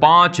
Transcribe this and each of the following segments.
5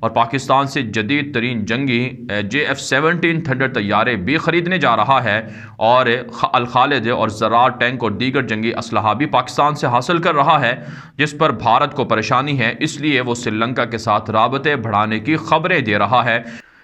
اور پاکستان سے جدید ترین جنگی JF-17 تھنڈر طیارے بھی خریدنے جا رہا ہے اور الخالد اور زرار ٹینک اور دیگر جنگی اسلحہ بھی پاکستان سے حاصل کر رہا ہے، جس پر بھارت کو پریشانی ہے، اس لیے وہ سری لنکا کے ساتھ رابطے بڑھانے کی خبریں دے رہا ہے۔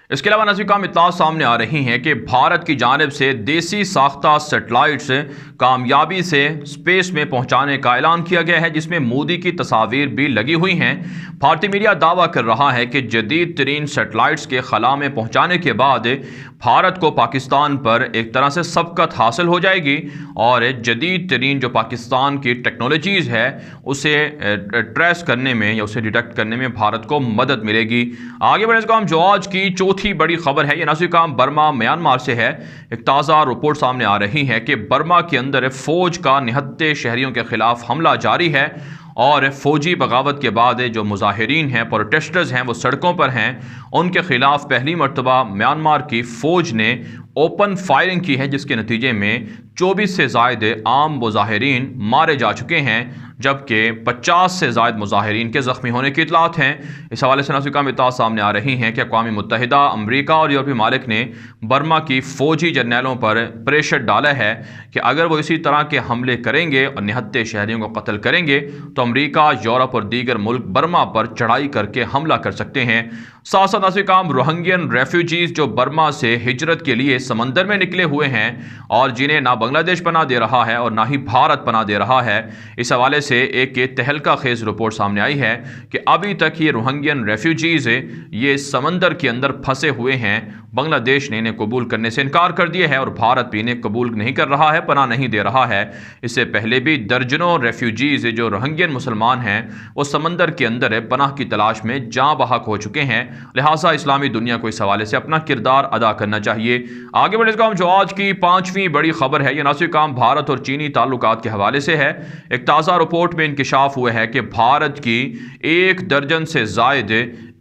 اس کے علاوہ نازل اطلاعات سامنے آ رہی ہیں کہ بھارت کی جانب سے دیسی ساختہ سیٹلائٹس کامیابی سے اسپیس میں پہنچانے کا اعلان کیا گیا ہے، جس میں مودی کی تصاویر بھی لگی ہوئی ہیں۔ بھارتی میڈیا دعویٰ کر رہا ہے کہ جدید ترین سیٹلائٹس کے خلا میں پہنچانے کے بعد بھارت کو پاکستان پر ایک طرح سے سبقت حاصل ہو جائے گی اور جدید ترین جو پاکستان کی ٹیکنالوجیز ہے اسے ٹریس کرنے میں یا اسے ڈیٹیکٹ کرنے میں بھارت کو مدد ملے گی۔ آگے بڑھنے سے جو آج کی چوتھی بڑی خبر ہے، یہ نازل برما میانمار سے ہے۔ ایک تازہ رپورٹ سامنے آ رہی ہے کہ برما کے اندر فوج کا نہتے شہریوں کے خلاف حملہ جاری ہے اور فوجی بغاوت کے بعد جو مظاہرین ہیں، پروٹیسٹرز ہیں، وہ سڑکوں پر ہیں۔ ان کے خلاف پہلی مرتبہ میانمار کی فوج نے اوپن فائرنگ کی ہے، جس کے نتیجے میں 24 سے زائد عام مظاہرین مارے جا چکے ہیں، جبکہ 50 سے زائد مظاہرین کے زخمی ہونے کی اطلاعات ہیں۔ اس حوالے سے نازل اطلاعات سامنے آ رہی ہیں کہ اقوام متحدہ، امریکہ اور یورپی ممالک نے برما کی فوجی جرنیلوں پر پریشر ڈالا ہے کہ اگر وہ اسی طرح کے حملے کریں گے اور نہتے شہریوں کو قتل کریں گے تو امریکہ، یورپ اور دیگر ملک برما پر چڑھائی کر کے حملہ کر سکتے ہیں۔ ساتھ ساتھ روہنگین ریفیوجیز جو برما سے ہجرت کے لیے سمندر میں نکلے ہوئے ہیں اور جنہیں نہ بنگلہ دیش پناہ دے رہا ہے اور نہ ہی بھارت پناہ دے رہا ہے، اس حوالے سے ایک تہلکہ خیز رپورٹ سامنے آئی ہے کہ ابھی تک یہ روہنگین ریفیوجیز یہ سمندر کے اندر پھنسے ہوئے ہیں۔ بنگلہ دیش نے انہیں قبول کرنے سے انکار کر دیا ہے اور بھارت بھی انہیں قبول نہیں کر رہا ہے، پناہ نہیں دے رہا ہے۔ اس سے پہلے بھی درجنوں ریفیوجیز جو روہنگین مسلمان ہیں وہ سمندر کے اندر پناہ کی تلاش میں جاں بحق ہو چکے ہیں، لہٰذا اسلامی دنیا کو اس حوالے سے اپنا کردار ادا کرنا چاہیے۔ آگے بڑھے جو آج کی پانچویں بڑی خبر ہے، یہ نازل بھارت اور چینی تعلقات کے حوالے سے ہے۔ ایک تازہ رپورٹ میں انکشاف ہوا ہے کہ بھارت کی 1 درجن سے زائد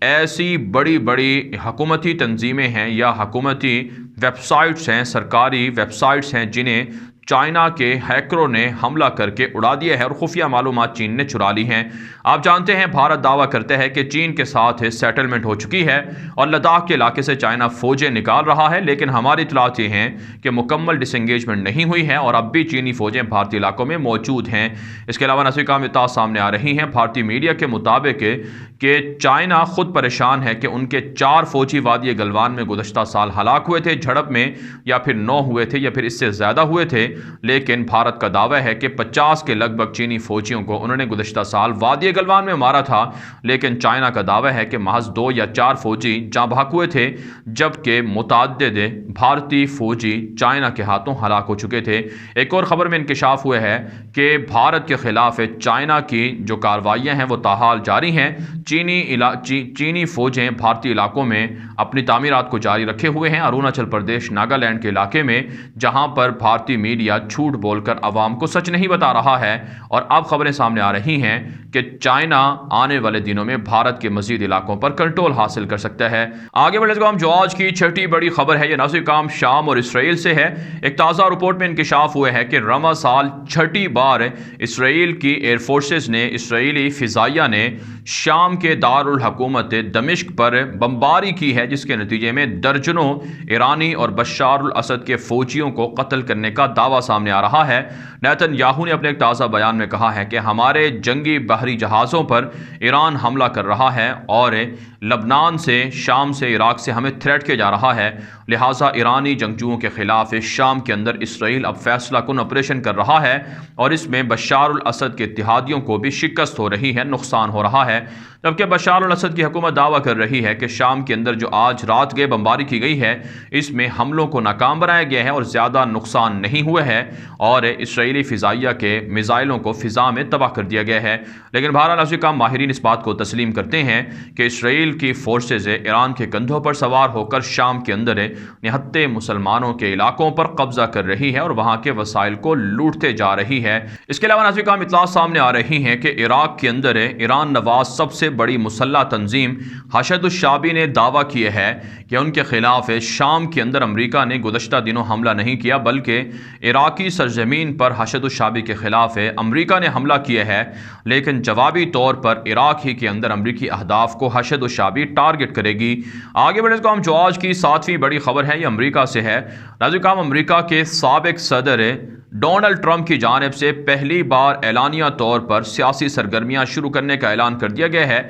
ایسی بڑی بڑی حکومتی تنظیمیں ہیں یا حکومتی ویب سائٹس ہیں، سرکاری ویب سائٹس ہیں، جنہیں چائنا کے ہیکروں نے حملہ کر کے اڑا دیا ہے اور خفیہ معلومات چین نے چرا لی ہیں۔ آپ جانتے ہیں بھارت دعویٰ کرتا ہے کہ چین کے ساتھ سیٹلمنٹ ہو چکی ہے اور لداخ کے علاقے سے چائنا فوجیں نکال رہا ہے، لیکن ہماری اطلاعات یہ ہیں کہ مکمل ڈس انگیجمنٹ نہیں ہوئی ہے اور اب بھی چینی فوجیں بھارتی علاقوں میں موجود ہیں۔ اس کے علاوہ نازل اطلاعات سامنے آ رہی ہیں بھارتی میڈیا کے مطابق کہ چائنا خود پریشان ہے کہ ان کے 4 فوجی وادی گلوان میں گزشتہ سال ہلاک ہوئے تھے جھڑپ میں، یا پھر 9 ہوئے تھے یا پھر اس سے زیادہ ہوئے تھے، لیکن بھارت کا دعویٰ ہے کہ 50 کے لگ بھگ چینی فوجیوں کو انہوں نے گزشتہ سال وادی گلوان میں مارا تھا، لیکن چائنا کا دعویٰ ہے کہ محض 2 یا 4 فوجی جاں بحق ہوئے تھے، جبکہ متعدد بھارتی فوجی چائنا کے ہاتھوں ہلاک ہو چکے تھے۔ ایک اور خبر میں انکشاف ہوا ہے کہ بھارت کے خلاف چائنا کی جو کارروائیاں ہیں وہ تاحال جاری ہیں۔ چینی فوجیں بھارتی علاقوں میں اپنی تعمیرات کو جاری رکھے ہوئے ہیں۔ اروناچل پردیش، ناگالینڈ کے علاقے میں، جہاں پر بھارتی میڈیا جھوٹ بول کر عوام کو سچ نہیں بتا رہا ہے، اور اب خبریں سامنے آ رہی ہیں کہ چائنا آنے والے دنوں میں بھارت کے مزید علاقوں پر کنٹرول حاصل کر سکتا ہے۔ آگے بڑھے ہم جو آج کی چھٹی بڑی خبر ہے، یہ نازل شام اور اسرائیل سے ہے۔ ایک تازہ رپورٹ میں انکشاف ہوا ہے کہ رواں سال چھٹی بار اسرائیل کی ایئر فورسز نے، اسرائیلی فضائیہ نے شام کے دارالحکومت دمشق پر بمباری کی ہے، جس کے نتیجے میں درجنوں ایرانی اور بشار الاسد کے فوجیوں کو قتل کرنے کا دعویٰ سامنے آ رہا ہے۔ نیتن یاہو نے اپنے ایک تازہ بیان میں کہا ہے کہ ہمارے جنگی بحری جہازوں پر ایران حملہ کر رہا ہے اور لبنان سے، شام سے، عراق سے ہمیں تھریٹ کیا جا رہا ہے، لہٰذا ایرانی جنگجوؤں کے خلاف شام کے اندر اسرائیل اب فیصلہ کن آپریشن کر رہا ہے اور اس میں بشار الاسد کے اتحادیوں کو بھی شکست ہو رہی ہے، نقصان ہو رہا ہے۔ جبکہ بشار الاسد کی حکومت دعویٰ کر رہی ہے کہ شام کے اندر جو آج رات گئے بمباری کی گئی ہے، اس میں حملوں کو ناکام بنایا گیا ہے اور زیادہ نقصان نہیں ہوئے ہے اور اسرائیلی فضائیہ کے میزائلوں کو فضا میں تباہ کر دیا گیا ہے۔ لیکن بہرحال ماہرین اس بات کو تسلیم کرتے ہیں کہ اسرائیل کی فورسز ایران کے کندھوں پر سوار ہو کر شام کے اندر نہتے مسلمانوں کے علاقوں پر قبضہ کر رہی ہے اور وہاں کے وسائل کو لوٹتے جا رہی ہے۔ اس کے علاوہ اطلاعات سامنے آ رہی ہیں کہ عراق کے اندر ایران نواز سب سے بڑی مسلح تنظیم حشد الشعبی نے دعویٰ کیا ہے کہ ان کے خلاف شام کے اندر امریکہ نے گزشتہ دنوں حملہ نہیں کیا، بلکہ عراقی سرزمین پر حشد الشعبی کے خلاف ہے۔ امریکہ نے حملہ کیا ہے لیکن جوابی طور پر عراق ہی کے اندر امریکی اہداف کو حشد الشعبی ٹارگٹ کرے گی۔ آگے بڑھے تو ہم جو آج کی 7ویں بڑی خبر ہے یہ امریکہ سے ہے۔ ناظرین، امریکہ کے سابق صدر ڈونلڈ ٹرمپ کی جانب سے پہلی بار اعلانیہ طور پر سیاسی سرگرمیاں شروع کرنے کا اعلان کر دیا گیا ہے۔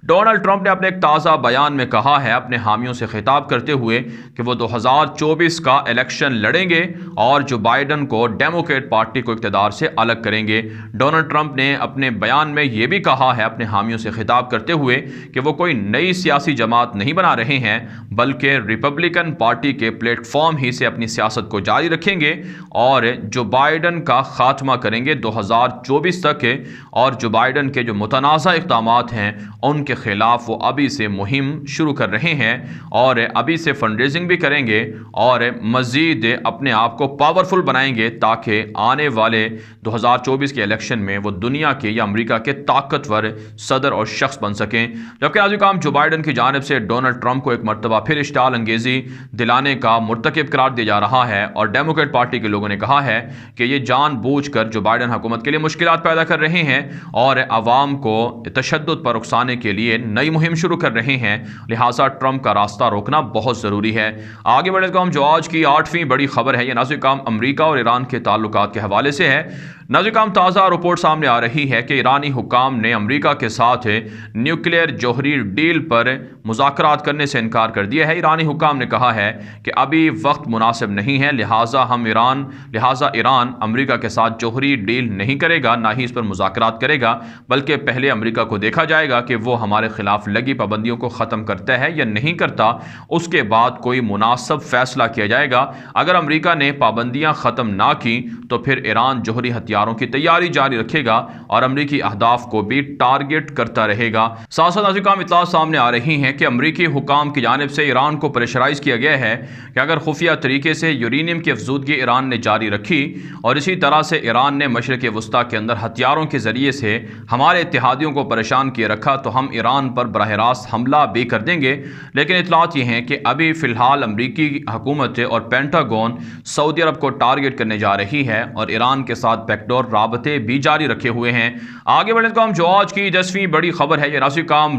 ڈونلڈ ٹرمپ نے اپنے ایک تازہ بیان میں کہا ہے، اپنے حامیوں سے خطاب کرتے ہوئے، کہ وہ 2024 کا الیکشن لڑیں گے اور جو بائیڈن کو ڈیموکریٹ پارٹی کو اقتدار سے الگ کریں گے۔ ڈونلڈ ٹرمپ نے اپنے بیان میں یہ بھی کہا ہے، اپنے حامیوں سے خطاب کرتے ہوئے، کہ وہ کوئی نئی سیاسی جماعت نہیں بنا رہے ہیں بلکہ ریپبلکن پارٹی کے پلیٹ فارم ہی سے اپنی سیاست کو جاری رکھیں گے اور جو بائیڈن کا خاتمہ کریں گے 2024 تک، اور جو بائیڈن کے جو متنازع اقدامات ہیں ان کے خلاف وہ ابھی سے مہم شروع کر رہے ہیں اور ابھی سے فنڈ ریزنگ بھی کریں گے اور مزید اپنے آپ کو پاورفل بنائیں گے تاکہ آنے والے 2024 کے الیکشن میں وہ دنیا کے یا امریکہ کے طاقتور صدر اور شخص بن سکیں۔ جبکہ عزیزان، جو بائیڈن کی جانب سے ڈونلڈ ٹرمپ کو ایک مرتبہ پھر اشتعال انگیزی دلانے کا مرتکب قرار دیا جا رہا ہے اور ڈیموکریٹ پارٹی کے لوگوں نے کہا ہے کہ یہ جان بوجھ کر جو بائیڈن حکومت کے لیے مشکلات پیدا کر رہے ہیں اور عوام کو تشدد پر اکسانے کے لیے نئی مہم شروع کر رہے ہیں، لہٰذا ٹرمپ کا راستہ روکنا بہت ضروری ہے۔ آگے بڑھے تو ہم جو آج کی 8ویں بڑی خبر ہے یہ ناظرین امریکہ اور ایران کے تعلقات کے حوالے سے ہے۔ ناظرین، تازہ رپورٹ سامنے آ رہی ہے کہ ایرانی حکام نے امریکہ کے ساتھ نیوکلیئر جوہری ڈیل پر مذاکرات کرنے سے انکار کر دیا ہے۔ ایرانی حکام نے کہا ہے کہ ابھی وقت مناسب نہیں ہے، لہٰذا ایران امریکہ کے ساتھ جوہری ڈیل نہیں کرے گا، نہ ہی اس پر مذاکرات کرے گا، بلکہ پہلے امریکہ کو دیکھا جائے گا کہ وہ ہمارے خلاف لگی پابندیوں کو ختم کرتا ہے یا نہیں کرتا، اس کے بعد کوئی مناسب فیصلہ کیا جائے گا۔ اگر امریکہ نے پابندیاں ختم نہ کی تو پھر ایران جوہری ہتھیاروں کی تیاری جاری رکھے گا اور امریکی اہداف کو بھی ٹارگٹ کرتا رہے گا۔ ساتھ ساتھ اطلاعات سامنے آ رہی ہیں کہ امریکی حکام کی جانب سے ایران کو پریشرائز کیا گیا ہے کہ اگر خفیہ طریقے سے یورینیم کی افزودگی ایران نے جاری رکھی اور اسی طرح سے ایران نے مشرق وسطیٰ کے اندر ہتھیاروں کے ذریعے سے ہمارے اتحادیوں کو پریشان کیے رکھا تو ہم ایران پر براہ راست حملہ بھی کر دیں گے۔ لیکن اطلاعات یہ ہیں کہ ابھی فی الحال امریکی حکومت اور پینٹاگون سعودی عرب کو ٹارگٹ کرنے جا رہی ہے اور ایران کے ساتھ بیک ڈور رابطے بھی جاری رکھے ہوئے ہیں۔ آگے بڑھنے کو ہم جو آج کی 10ویں بڑی خبر ہے یہ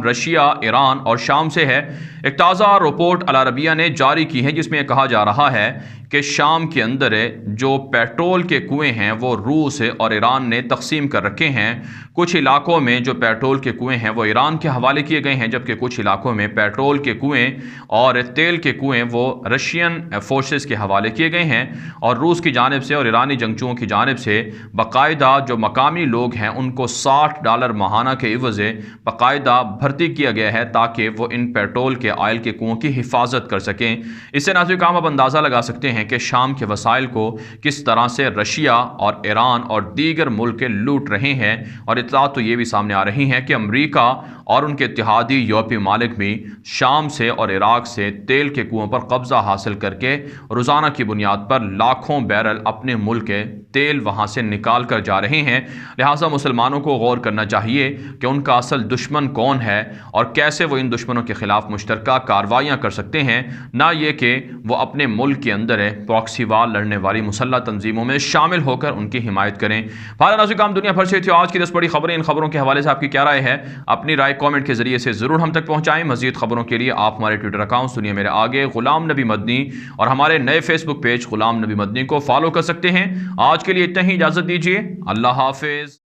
رشیا، ایران اور شام سے ہے۔ ایک تازہ رپورٹ العربیہ نے جاری کی ہے جس میں یہ کہا جا رہا ہے کہ شام کے اندر جو پیٹرول کے کنویں ہیں وہ روس اور ایران نے تقسیم کر رکھے ہیں۔ کچھ علاقوں میں جو پیٹرول کے کنویں ہیں وہ ایران کے حوالے کیے گئے ہیں، جبکہ کچھ علاقوں میں پیٹرول کے کنویں اور تیل کے کنویں وہ رشین فورسز کے حوالے کیے گئے ہیں اور روس کی جانب سے اور ایرانی جنگجوؤں کی جانب سے باقاعدہ جو مقامی لوگ ہیں ان کو $60 ماہانہ کے عوض باقاعدہ بھرتی کیا گیا ہے تاکہ وہ ان پیٹرول کے آئل کے کنووں کی حفاظت کر سکیں۔ اس سے ناظرین آپ اندازہ لگا سکتے ہیں کہ شام کے وسائل کو کس طرح سے رشیا اور ایران اور دیگر ملک لوٹ رہے ہیں، اور اطلاعات تو یہ بھی سامنے آ رہی ہیں کہ امریکہ اور ان کے اتحادی یورپی ممالک بھی شام سے اور عراق سے تیل کے کنووں پر قبضہ حاصل کر کے روزانہ کی بنیاد پر لاکھوں بیرل اپنے ملک کے تیل وہاں سے نکال کر جا رہے ہیں۔ لہٰذا مسلمانوں کو غور کرنا چاہیے کہ ان کا اصل دشمن کون ہے اور کیسے وہ ان دشمنوں کے خلاف مشترکہ کارروائیاں کر سکتے ہیں، نہ یہ کہ وہ اپنے ملک کے اندر پراکسی وار لڑنے والی مسلح تنظیموں میں شامل ہو کر ان کی حمایت کریں۔ ناظرین، دنیا بھر سے تھی آج کی 10 بڑی خبریں۔ ان خبروں کے حوالے سے آپ کی کیا رائے ہے؟ اپنی رائے کامنٹ کے ذریعے سے ضرور ہم تک پہنچائیں۔ مزید خبروں کے لیے آپ ہمارے ٹویٹر اکاؤنٹ سنیے میرے آگے غلام نبی مدنی اور ہمارے نئے فیس بک پیج غلام نبی مدنی کو فالو کر سکتے ہیں۔ آج کے لیے اتنا ہی، اجازت دیجیے، اللہ حافظ۔